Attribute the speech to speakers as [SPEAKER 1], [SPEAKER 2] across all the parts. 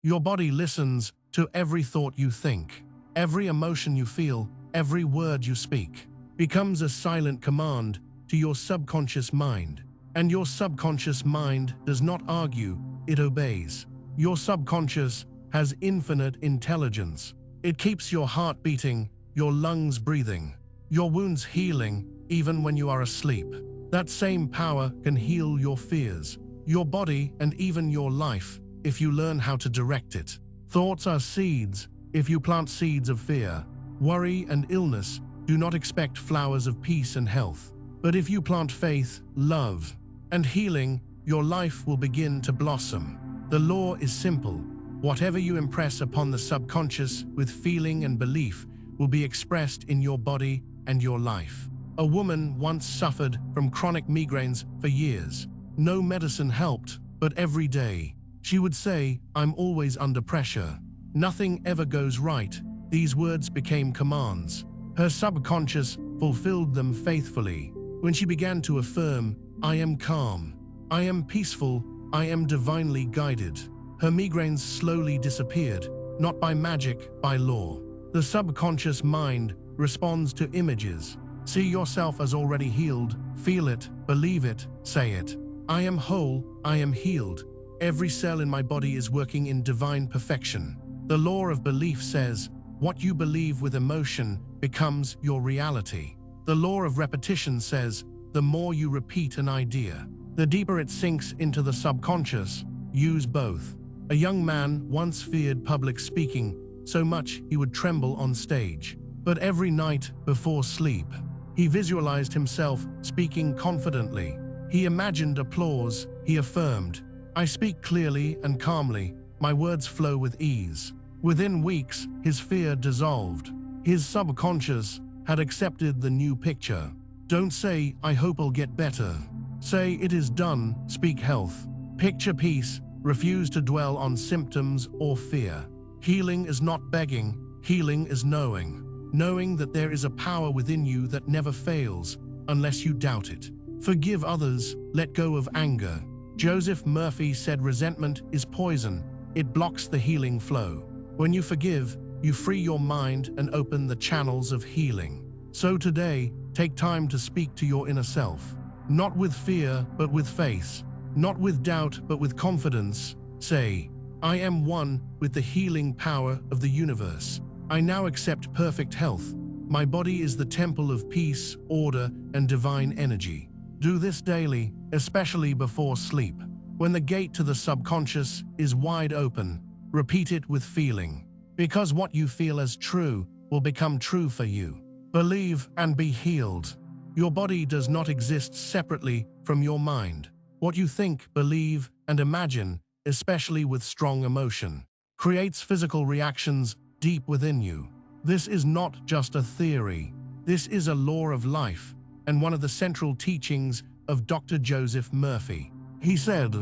[SPEAKER 1] Your body listens to every thought you think, every emotion you feel, every word you speak. Becomes a silent command to your subconscious mind. And your subconscious mind does not argue, it obeys. Your subconscious has infinite intelligence. It keeps your heart beating, your lungs breathing, your wounds healing, even when you are asleep. That same power can heal your fears, your body, and even your life if you learn how to direct it. Thoughts are seeds. If you plant seeds of fear, worry, and illness, do not expect flowers of peace and health. But if you plant faith, love, and healing, your life will begin to blossom. The law is simple. Whatever you impress upon the subconscious with feeling and belief will be expressed in your body and your life. A woman once suffered from chronic migraines for years. No medicine helped, but every day she would say, "I'm always under pressure. Nothing ever goes right." These words became commands. Her subconscious fulfilled them faithfully. When she began to affirm, "I am calm, I am peaceful, I am divinely guided," her migraines slowly disappeared, not by magic, by law. The subconscious mind responds to images. See yourself as already healed, feel it, believe it, say it. I am whole, I am healed. Every cell in my body is working in divine perfection. The law of belief says, what you believe with emotion becomes your reality. The law of repetition says, the more you repeat an idea, the deeper it sinks into the subconscious. Use both. A young man once feared public speaking so much he would tremble on stage. But every night before sleep, he visualized himself speaking confidently. He imagined applause. He affirmed, "I speak clearly and calmly. My words flow with ease." Within weeks, his fear dissolved. His subconscious had accepted the new picture. Don't say, "I hope I'll get better." Say, "It is done." Speak health. Picture peace. Refuse to dwell on symptoms or fear. Healing is not begging. Healing is knowing. Knowing that there is a power within you that never fails unless you doubt it. Forgive others. Let go of anger. Joseph Murphy said resentment is poison. It blocks the healing flow. When you forgive, you free your mind and open the channels of healing. So today, take time to speak to your inner self. Not with fear, but with faith. Not with doubt, but with confidence. Say, "I am one with the healing power of the universe. I now accept perfect health. My body is the temple of peace, order, and divine energy." Do this daily, especially before sleep. When the gate to the subconscious is wide open, repeat it with feeling. Because what you feel as true will become true for you. Believe and be healed. Your body does not exist separately from your mind. What you think, believe, and imagine, especially with strong emotion, creates physical reactions deep within you. This is not just a theory. This is a law of life, and one of the central teachings of Dr. Joseph Murphy. He said,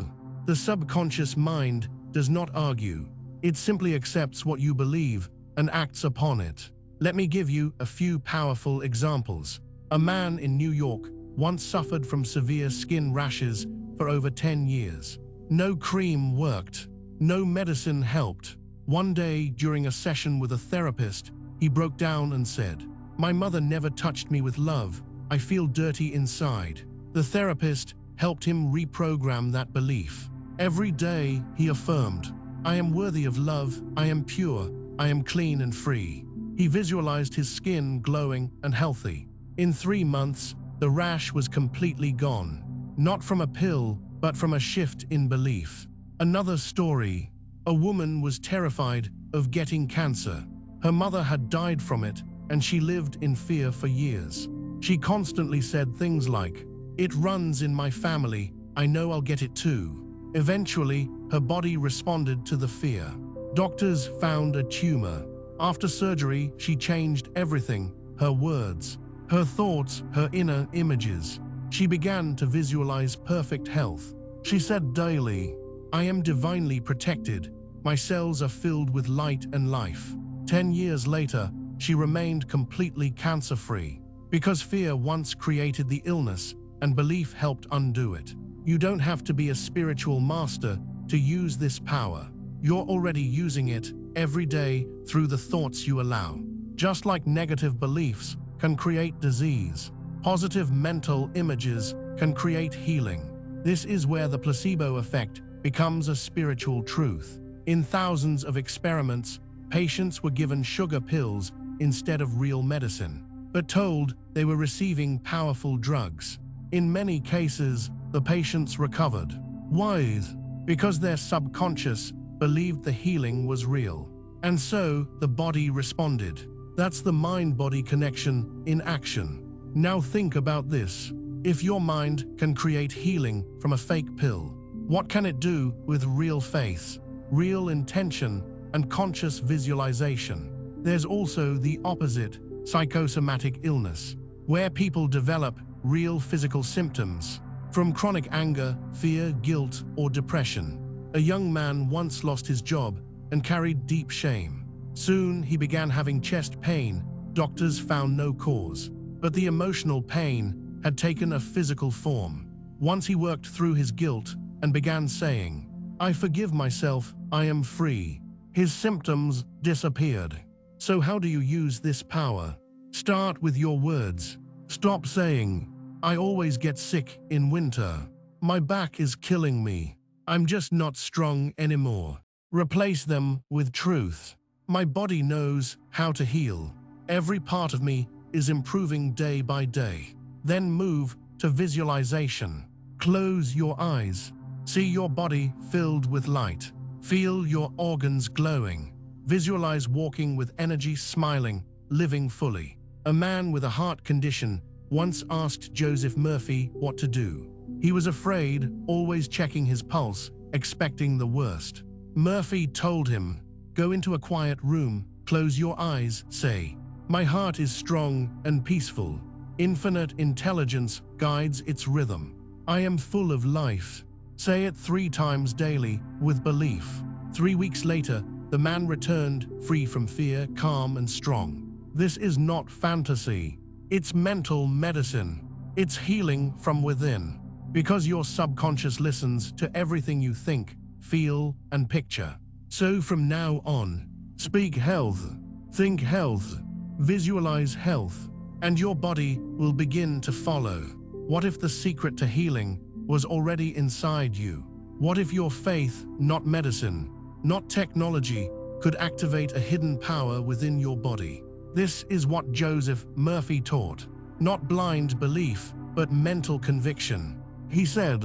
[SPEAKER 1] "The subconscious mind does not argue. It simply accepts what you believe and acts upon it." Let me give you a few powerful examples. A man in New York once suffered from severe skin rashes for over 10 years. No cream worked. No medicine helped. One day, during a session with a therapist, he broke down and said, "My mother never touched me with love. I feel dirty inside." The therapist helped him reprogram that belief. Every day, he affirmed, "I am worthy of love. I am pure. I am clean and free." He visualized his skin glowing and healthy. In 3 months, the rash was completely gone. Not from a pill, but from a shift in belief. Another story. A woman was terrified of getting cancer. Her mother had died from it, and she lived in fear for years. She constantly said things like, "It runs in my family. I know I'll get it too." Eventually, her body responded to the fear. Doctors found a tumor. After surgery, she changed everything: her words, her thoughts, her inner images. She began to visualize perfect health. She said daily, "I am divinely protected. My cells are filled with light and life." 10 years later, she remained completely cancer-free. Because fear once created the illness, and belief helped undo it. You don't have to be a spiritual master to use this power. You're already using it every day through the thoughts you allow. Just like negative beliefs can create disease, positive mental images can create healing. This is where the placebo effect becomes a spiritual truth. In thousands of experiments, patients were given sugar pills instead of real medicine, but told they were receiving powerful drugs. In many cases, the patients recovered. Why? Because their subconscious believed the healing was real. And so the body responded. That's the mind-body connection in action. Now think about this. If your mind can create healing from a fake pill, what can it do with real faith, real intention, and conscious visualization? There's also the opposite, psychosomatic illness, where people develop real physical symptoms from chronic anger, fear, guilt, or depression. A young man once lost his job and carried deep shame. Soon he began having chest pain. Doctors found no cause, but the emotional pain had taken a physical form. Once he worked through his guilt and began saying, "I forgive myself, I am free," his symptoms disappeared. So how do you use this power? Start with your words. Stop saying, "I always get sick in winter. My back is killing me. I'm just not strong anymore." Replace them with truth. My body knows how to heal. Every part of me is improving day by day. Then move to visualization. Close your eyes. See your body filled with light. Feel your organs glowing. Visualize walking with energy, smiling, living fully. A man with a heart condition once asked Joseph Murphy what to do. He was afraid, always checking his pulse, expecting the worst. Murphy told him, "Go into a quiet room, close your eyes, say, 'My heart is strong and peaceful. Infinite intelligence guides its rhythm. I am full of life.' Say it 3 times daily with belief." 3 weeks later, the man returned free from fear, calm and strong. This is not fantasy. It's mental medicine. It's healing from within. Because your subconscious listens to everything you think, feel, and picture. So from now on, speak health, think health, visualize health, and your body will begin to follow. What if the secret to healing was already inside you? What if your faith, not medicine, not technology, could activate a hidden power within your body? This is what Joseph Murphy taught. Not blind belief, but mental conviction. He said,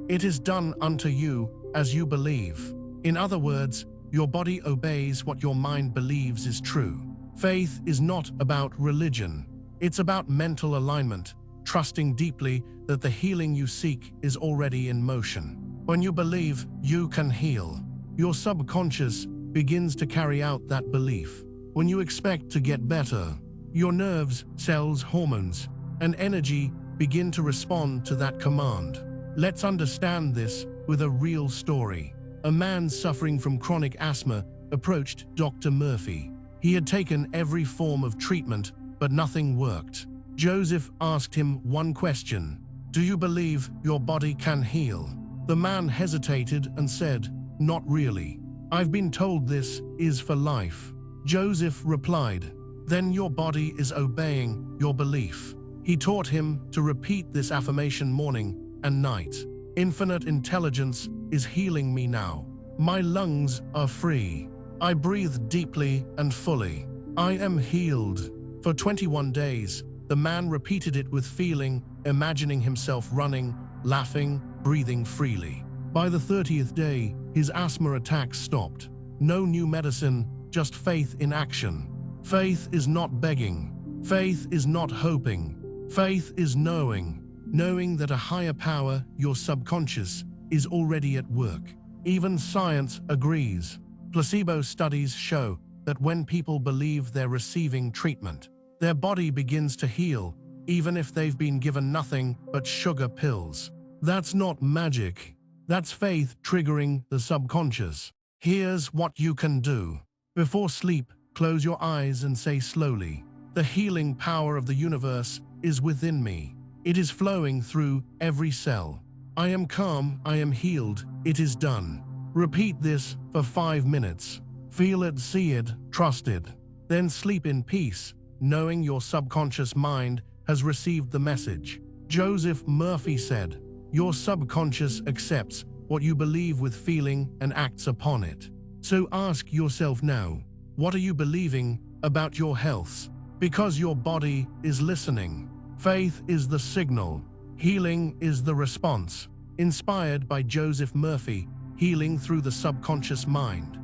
[SPEAKER 1] "It is done unto you as you believe." In other words, your body obeys what your mind believes is true. Faith is not about religion. It's about mental alignment, trusting deeply that the healing you seek is already in motion. When you believe you can heal, your subconscious begins to carry out that belief. When you expect to get better, your nerves, cells, hormones, and energy begin to respond to that command. Let's understand this with a real story. A man suffering from chronic asthma approached Dr. Murphy. He had taken every form of treatment, but nothing worked. Joseph asked him one question: "Do you believe your body can heal?" The man hesitated and said, "Not really. I've been told this is for life." Joseph replied, "Then your body is obeying your belief." He taught him to repeat this affirmation morning and night. "Infinite intelligence is healing me now. My lungs are free. I breathe deeply and fully. I am healed." For 21 days, the man repeated it with feeling, imagining himself running, laughing, breathing freely. By the 30th day, his asthma attacks stopped. No new medicine, just faith in action. Faith is not begging. Faith is not hoping. Faith is knowing that a higher power, your subconscious, is already at work. Even science agrees. Placebo studies show that when people believe they're receiving treatment, their body begins to heal, even if they've been given nothing but sugar pills. That's not magic. That's faith triggering the subconscious. Here's what you can do. Before sleep, close your eyes and say slowly, "The healing power of the universe is within me. It is flowing through every cell. I am calm, I am healed, it is done." Repeat this for 5 minutes. Feel it, see it, trust it. Then sleep in peace, knowing your subconscious mind has received the message. Joseph Murphy said, "Your subconscious accepts what you believe with feeling and acts upon it." So ask yourself now, what are you believing about your health? Because your body is listening. Faith is the signal. Healing is the response. Inspired by Joseph Murphy, healing through the subconscious mind.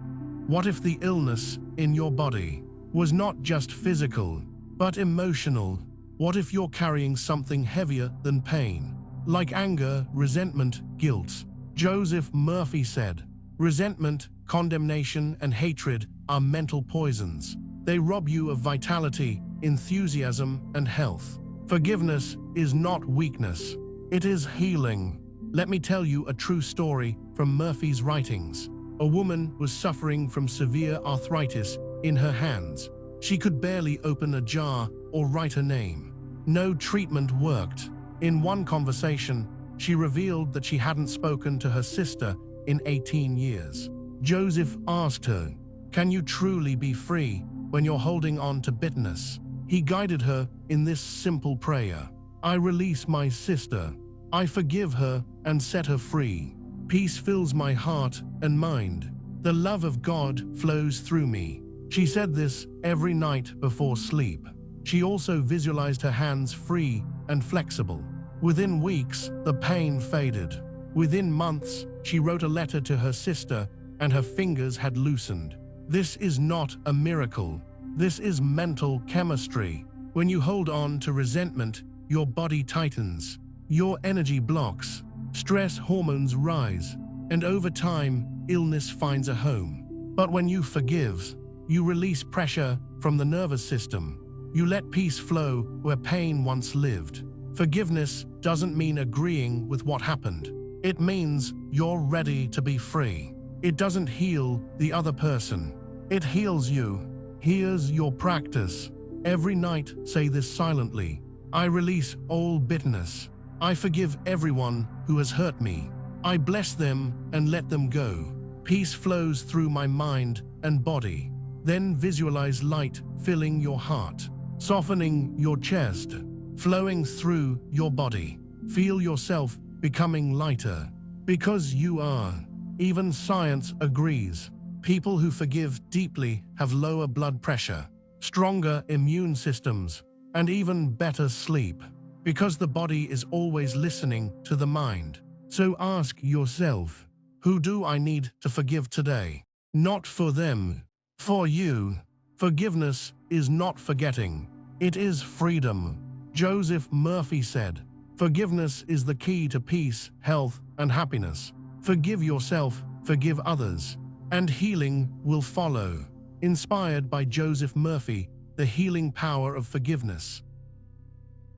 [SPEAKER 1] What if the illness in your body was not just physical, but emotional? What if you're carrying something heavier than pain, like anger, resentment, guilt? Joseph Murphy said, "Resentment, condemnation, and hatred are mental poisons. They rob you of vitality, enthusiasm, and health. Forgiveness is not weakness. It is healing." Let me tell you a true story from Murphy's writings. A woman was suffering from severe arthritis in her hands. She could barely open a jar or write a name. No treatment worked. In one conversation, she revealed that she hadn't spoken to her sister in 18 years. Joseph asked her, "Can you truly be free when you're holding on to bitterness?" He guided her in this simple prayer: "I release my sister. I forgive her and set her free. Peace fills my heart and mind. The love of God flows through me." She said this every night before sleep. She also visualized her hands free and flexible. Within weeks, the pain faded. Within months, she wrote a letter to her sister and her fingers had loosened. This is not a miracle. This is mental chemistry. When you hold on to resentment, your body tightens. Your energy blocks, stress hormones rise, and over time, illness finds a home. But when you forgive, you release pressure from the nervous system. You let peace flow where pain once lived. Forgiveness doesn't mean agreeing with what happened. It means you're ready to be free. It doesn't heal the other person. It heals you. Here's your practice. Every night, say this silently: "I release all bitterness. I forgive everyone who has hurt me. I bless them and let them go." Peace flows through my mind and body. Then visualize light filling your heart, softening your chest, flowing through your body. Feel yourself becoming lighter, because you are. Even science agrees. People who forgive deeply have lower blood pressure, stronger immune systems, and even better sleep. Because the body is always listening to the mind. So ask yourself, who do I need to forgive today? Not for them, for you. Forgiveness is not forgetting. It is freedom. Joseph Murphy said, "Forgiveness is the key to peace, health, and happiness." Forgive yourself, forgive others, and healing will follow. Inspired by Joseph Murphy, the healing power of forgiveness.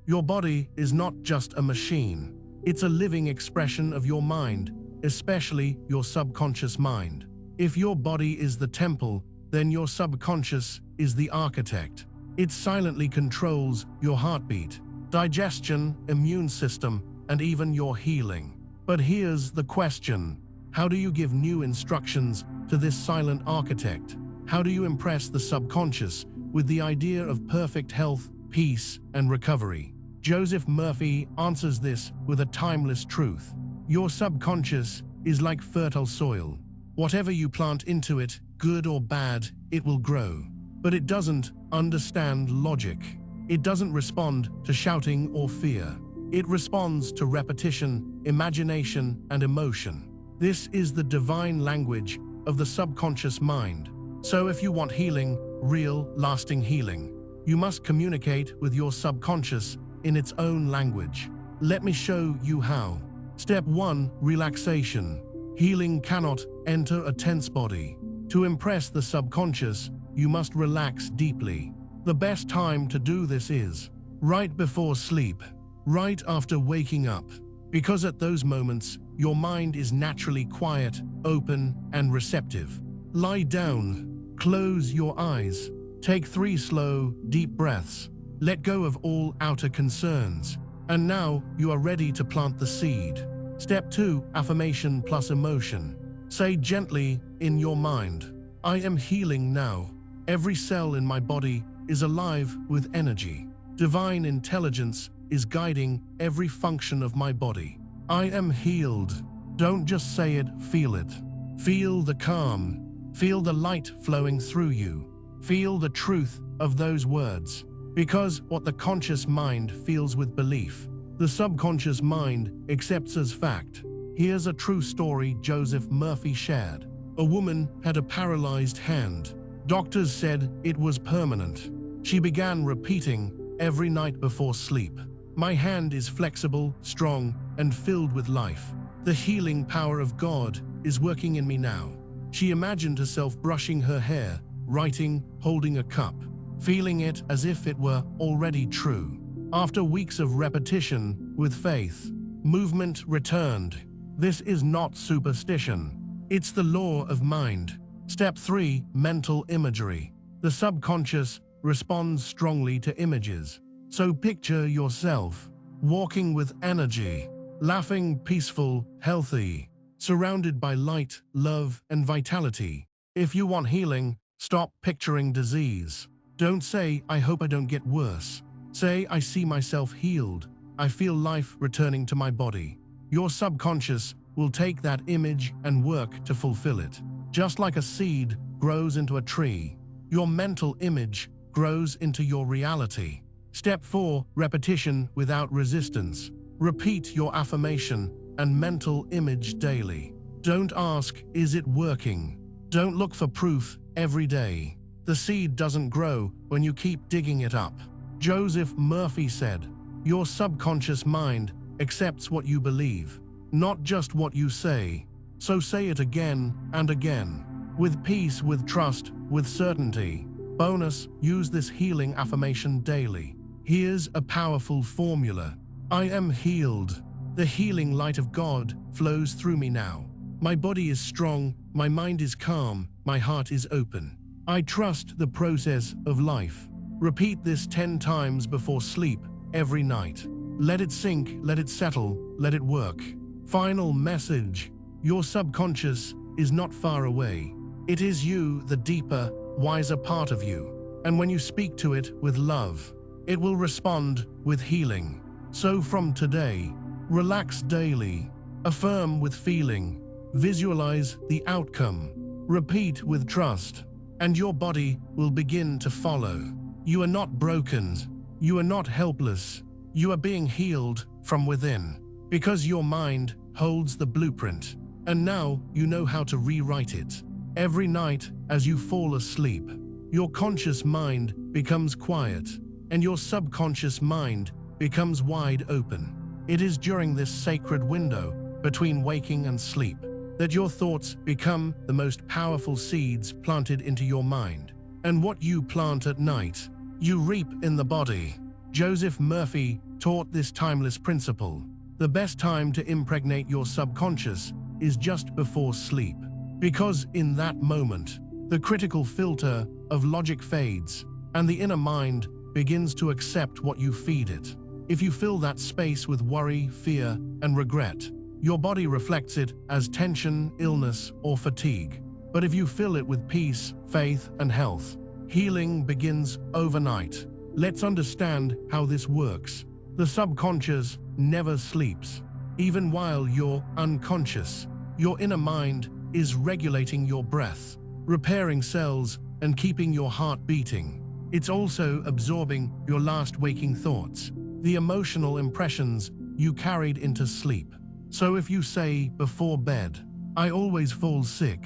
[SPEAKER 1] Your body is not just a machine. It's a living expression of your mind, especially your subconscious mind. If your body is the temple, then your subconscious is the architect. It silently controls your heartbeat, digestion, immune system, and even your healing. But here's the question: how do you give new instructions to this silent architect? How do you impress the subconscious with the idea of perfect health, peace, and recovery? Joseph Murphy answers this with a timeless truth. Your subconscious is like fertile soil. Whatever you plant into it, good or bad, it will grow. But it doesn't understand logic. It doesn't respond to shouting or fear. It responds to repetition, imagination, and emotion. This is the divine language of the subconscious mind. So if you want healing, real, lasting healing, you must communicate with your subconscious in its own language. Let me show you how. Step 1. Relaxation. Healing cannot enter a tense body. To impress the subconscious, you must relax deeply. The best time to do this is right before sleep, right after waking up, because at those moments, your mind is naturally quiet, open, and receptive. Lie down, close your eyes, take 3 slow, deep breaths. Let go of all outer concerns. And now you are ready to plant the seed. Step 2. Affirmation plus emotion. Say gently in your mind, I am healing now. Every cell in my body is alive with energy. Divine intelligence is guiding every function of my body. I am healed. Don't just say it, feel it. Feel the calm. Feel the light flowing through you. Feel the truth of those words. Because what the conscious mind feels with belief, the subconscious mind accepts as fact. Here's a true story Joseph Murphy shared. A woman had a paralyzed hand. Doctors said it was permanent. She began repeating every night before sleep, my hand is flexible, strong, and filled with life. The healing power of God is working in me now. She imagined herself brushing her hair, writing, holding a cup, feeling it as if it were already true. After weeks of repetition with faith, movement returned. This is not superstition. It's the law of mind. Step 3. Mental imagery. The subconscious responds strongly to images. So picture yourself walking with energy, laughing, peaceful, healthy, surrounded by light, love, and vitality. If you want healing, stop picturing disease. Don't say, I hope I don't get worse. Say, I see myself healed. I feel life returning to my body. Your subconscious will take that image and work to fulfill it. Just like a seed grows into a tree, your mental image grows into your reality. Step 4. Repetition without resistance. Repeat your affirmation and mental image daily. Don't ask, is it working? Don't look for proof every day. The seed doesn't grow when you keep digging it up. Joseph Murphy said, your subconscious mind accepts what you believe, not just what you say. So say it again and again, with peace, with trust, with certainty. Bonus, use this healing affirmation daily. Here's a powerful formula. I am healed. The healing light of God flows through me now. My body is strong, my mind is calm, my heart is open. I trust the process of life. Repeat this 10 times before sleep every night. Let it sink, let it settle, let it work. Final message. Your subconscious is not far away. It is you, the deeper, wiser part of you. And when you speak to it with love, it will respond with healing. So from today, relax daily, affirm with feeling, visualize the outcome, repeat with trust, and your body will begin to follow. You are not broken. You are not helpless. You are being healed from within, because your mind holds the blueprint, and now you know how to rewrite it. Every night as you fall asleep, your conscious mind becomes quiet, and your subconscious mind becomes wide open. It is during this sacred window between waking and sleep that your thoughts become the most powerful seeds planted into your mind. And what you plant at night, you reap in the body. Joseph Murphy taught this timeless principle. The best time to impregnate your subconscious is just before sleep, because in that moment, the critical filter of logic fades, and the inner mind begins to accept what you feed it. If you fill that space with worry, fear, and regret, your body reflects it as tension, illness, or fatigue. But if you fill it with peace, faith, and health, healing begins overnight. Let's understand how this works. The subconscious never sleeps. Even while you're unconscious, your inner mind is regulating your breath, repairing cells, and keeping your heart beating. It's also absorbing your last waking thoughts, the emotional impressions you carried into sleep. So if you say before bed, I always fall sick,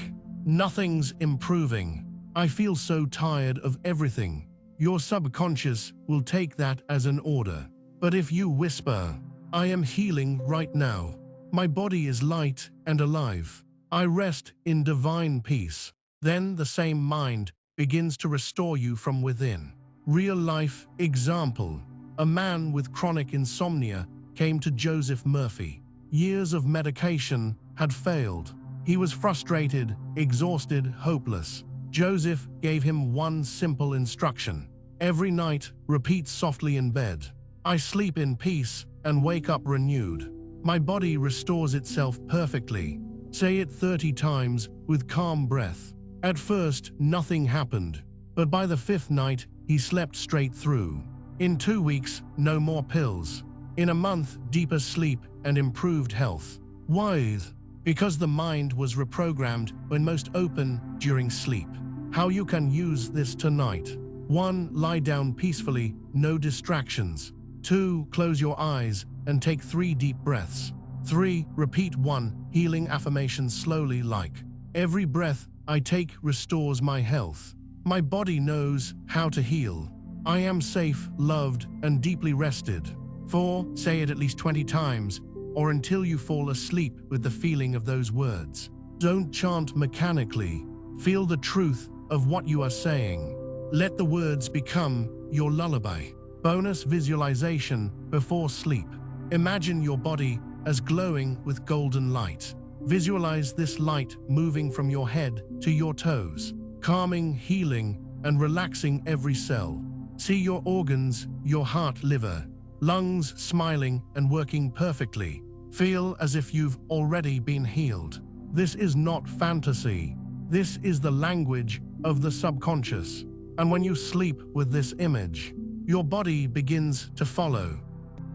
[SPEAKER 1] nothing's improving, I feel so tired of everything, your subconscious will take that as an order. But if you whisper, I am healing right now, my body is light and alive, I rest in divine peace, then the same mind begins to restore you from within. Real life example. A man with chronic insomnia came to Joseph Murphy. Years of medication had failed. He was frustrated, exhausted, hopeless. Joseph gave him one simple instruction. Every night, repeat softly in bed. I sleep in peace and wake up renewed. My body restores itself perfectly. Say it 30 times with calm breath. At first, nothing happened, but by the 5th night, he slept straight through. In 2 weeks, no more pills. In a month, deeper sleep and improved health. Why? Because the mind was reprogrammed when most open during sleep. How you can use this tonight. 1. Lie down peacefully, no distractions. 2. Close your eyes and take 3 deep breaths. 3. Repeat 1 healing affirmation slowly, like, every breath I take restores my health. My body knows how to heal. I am safe, loved, and deeply rested. 4. Say it at least 20 times, or until you fall asleep with the feeling of those words. Don't chant mechanically. Feel the truth of what you are saying. Let the words become your lullaby. Bonus visualization before sleep. Imagine your body as glowing with golden light. Visualize this light moving from your head to your toes, calming, healing, and relaxing every cell. See your organs, your heart, liver, lungs smiling and working perfectly. Feel as if you've already been healed. This is not fantasy. This is the language of the subconscious. And when you sleep with this image, your body begins to follow.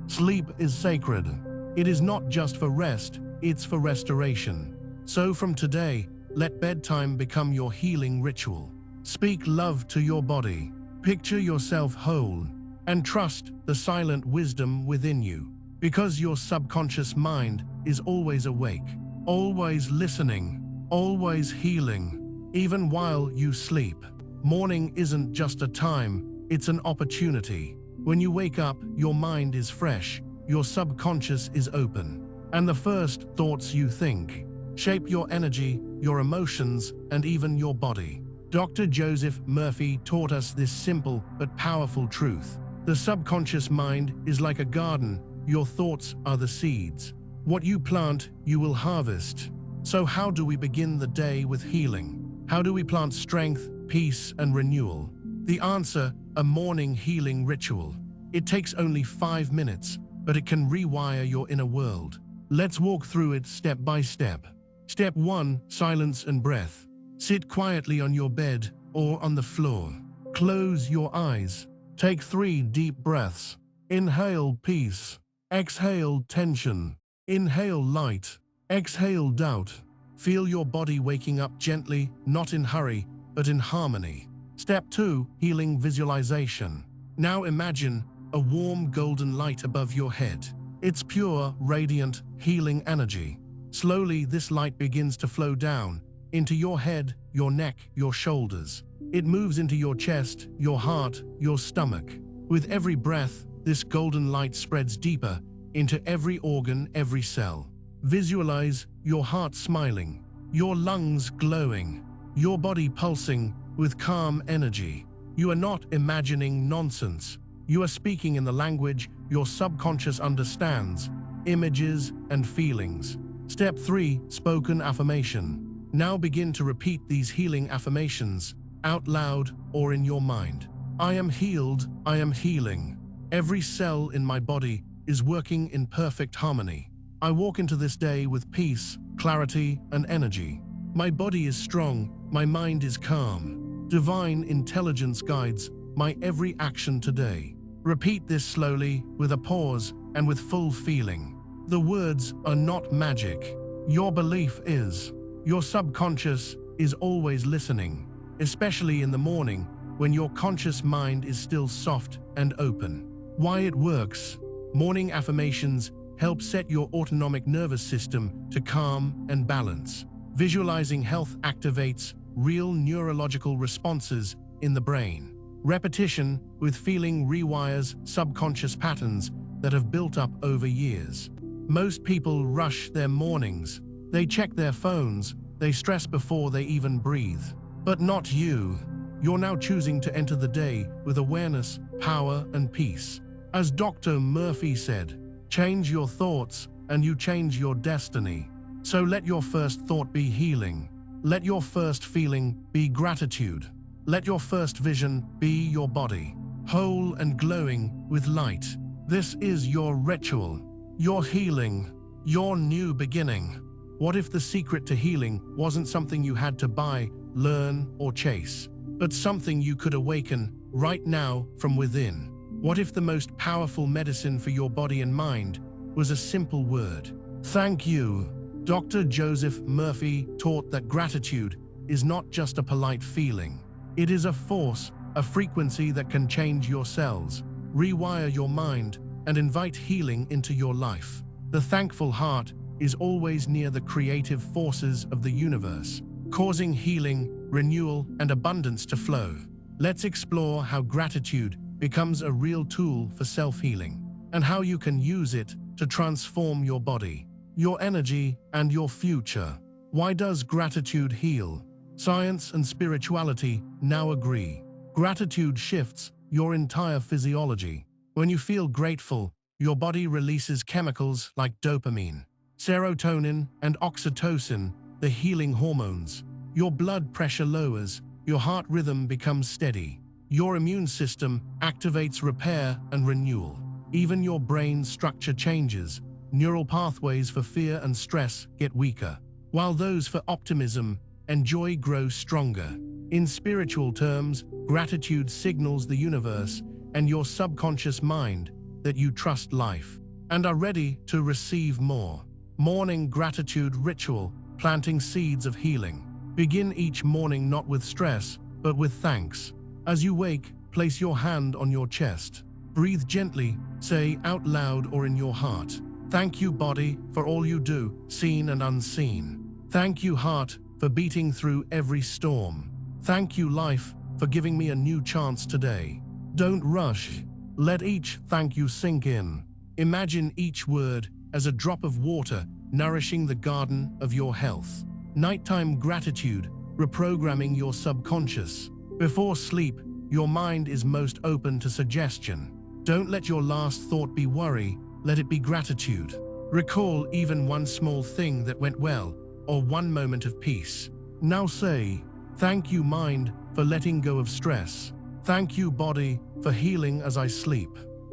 [SPEAKER 1] Sleep is sacred. It is not just for rest, it's for restoration. So from today, let bedtime become your healing ritual. Speak love to your body. Picture yourself whole, and trust the silent wisdom within you. Because your subconscious mind is always awake, always listening, always healing, even while you sleep. Morning isn't just a time, it's an opportunity. When you wake up, your mind is fresh, your subconscious is open, and the first thoughts you think shape your energy, your emotions, and even your body. Dr. Joseph Murphy taught us this simple but powerful truth. The subconscious mind is like a garden. Your thoughts are the seeds. What you plant, you will harvest. So how do we begin the day with healing? How do we plant strength, peace, and renewal? The answer: a morning healing ritual. It takes only 5 minutes, but it can rewire your inner world. Let's walk through it step by step. Step 1: silence and breath. Sit quietly on your bed or on the floor. Close your eyes. Take 3 deep breaths. Inhale peace. Exhale tension. Inhale light. Exhale doubt. Feel your body waking up gently, not in hurry, but in harmony. Step 2: healing visualization. Now imagine a warm golden light above your head. It's pure, radiant, healing energy. Slowly, this light begins to flow down into your head, your neck, your shoulders. It moves into your chest, your heart, your stomach. With every breath, this golden light spreads deeper into every organ, every cell. Visualize your heart smiling, your lungs glowing, your body pulsing with calm energy. You are not imagining nonsense. You are speaking in the language your subconscious understands, images and feelings. Step 3: spoken affirmation. Now begin to repeat these healing affirmations out loud or in your mind. I am healed, I am healing. Every cell in my body is working in perfect harmony. I walk into this day with peace, clarity, and energy. My body is strong, my mind is calm. Divine intelligence guides my every action today. Repeat this slowly, with a pause and with full feeling. The words are not magic. Your belief is. Your subconscious is always listening, especially in the morning when your conscious mind is still soft and open. Why it works. Morning affirmations help set your autonomic nervous system to calm and balance. Visualizing health activates real neurological responses in the brain. Repetition with feeling rewires subconscious patterns that have built up over years. Most people rush their mornings. They check their phones. They stress before they even breathe. But not you. You're now choosing to enter the day with awareness, power, and peace. As Dr. Murphy said, change your thoughts and you change your destiny. So let your first thought be healing. Let your first feeling be gratitude. Let your first vision be your body, whole and glowing with light. This is your ritual, your healing, your new beginning. What if the secret to healing wasn't something you had to buy, learn, or chase, but something you could awaken right now from within? What if the most powerful medicine for your body and mind was a simple word? Thank you. Dr. Joseph Murphy taught that gratitude is not just a polite feeling. It is a force, a frequency that can change your cells, rewire your mind, and invite healing into your life. The thankful heart is always near the creative forces of the universe, causing healing, renewal, and abundance to flow. Let's explore how gratitude becomes a real tool for self-healing, and how you can use it to transform your body, your energy, and your future. Why does gratitude heal? Science and spirituality now agree. Gratitude shifts your entire physiology. When you feel grateful, your body releases chemicals like dopamine, serotonin, and oxytocin, the healing hormones. Your blood pressure lowers, your heart rhythm becomes steady. Your immune system activates repair and renewal. Even your brain structure changes. Neural pathways for fear and stress get weaker, while those for optimism and joy grow stronger. In spiritual terms, gratitude signals the universe and your subconscious mind that you trust life and are ready to receive more. Morning gratitude ritual, planting seeds of healing. Begin each morning not with stress, but with thanks. As you wake, place your hand on your chest. Breathe gently, say out loud or in your heart, "Thank you, body, for all you do, seen and unseen. Thank you, heart, for beating through every storm. Thank you, life, for giving me a new chance today." Don't rush. Let each thank you sink in. Imagine each word as a drop of water nourishing the garden of your health. Nighttime gratitude, reprogramming your subconscious. Before sleep, your mind is most open to suggestion. Don't let your last thought be worry, let it be gratitude. Recall even one small thing that went well, or one moment of peace. Now say, "Thank you, mind, for letting go of stress. Thank you, body, for healing as I sleep.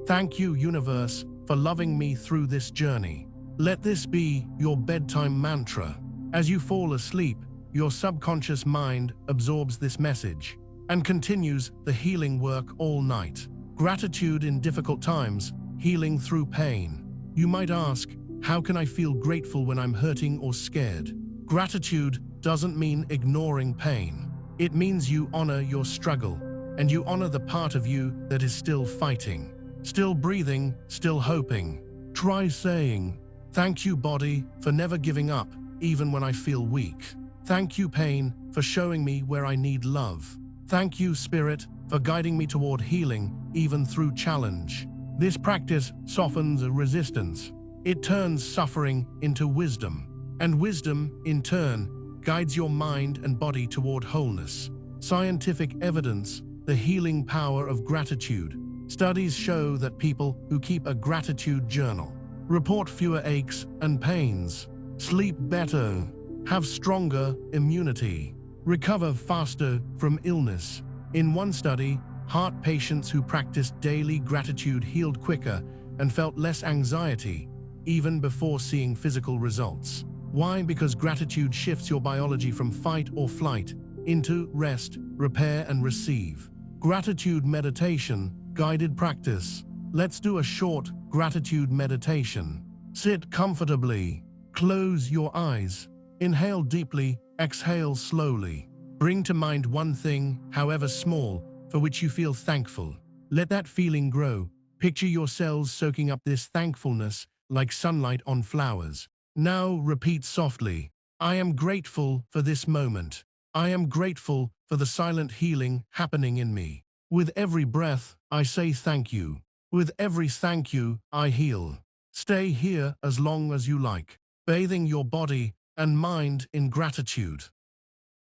[SPEAKER 1] Thank you, universe, for loving me through this journey." Let this be your bedtime mantra. As you fall asleep, your subconscious mind absorbs this message and continues the healing work all night. Gratitude in difficult times, healing through pain. You might ask, how can I feel grateful when I'm hurting or scared? Gratitude doesn't mean ignoring pain. It means you honor your struggle, and you honor the part of you that is still fighting, still breathing, still hoping. Try saying, "Thank you, body, for never giving up, even when I feel weak. Thank you, pain, for showing me where I need love. Thank you, spirit, for guiding me toward healing, even through challenge." This practice softens resistance. It turns suffering into wisdom, and wisdom, in turn, guides your mind and body toward wholeness. Scientific evidence, the healing power of gratitude. Studies show that people who keep a gratitude journal report fewer aches and pains, sleep better, have stronger immunity, recover faster from illness. In one study, heart patients who practiced daily gratitude healed quicker and felt less anxiety, even before seeing physical results. Why? Because gratitude shifts your biology from fight or flight into rest, repair, and receive. Gratitude meditation, guided practice. Let's do a short gratitude meditation. Sit comfortably. Close your eyes. Inhale deeply, exhale slowly. Bring to mind one thing, however small, for which you feel thankful. Let that feeling grow. Picture your cells soaking up this thankfulness like sunlight on flowers. Now repeat softly, "I am grateful for this moment. I am grateful for the silent healing happening in me. With every breath, I say thank you. With every thank you, I heal." Stay here as long as you like, bathing your body and mind in gratitude.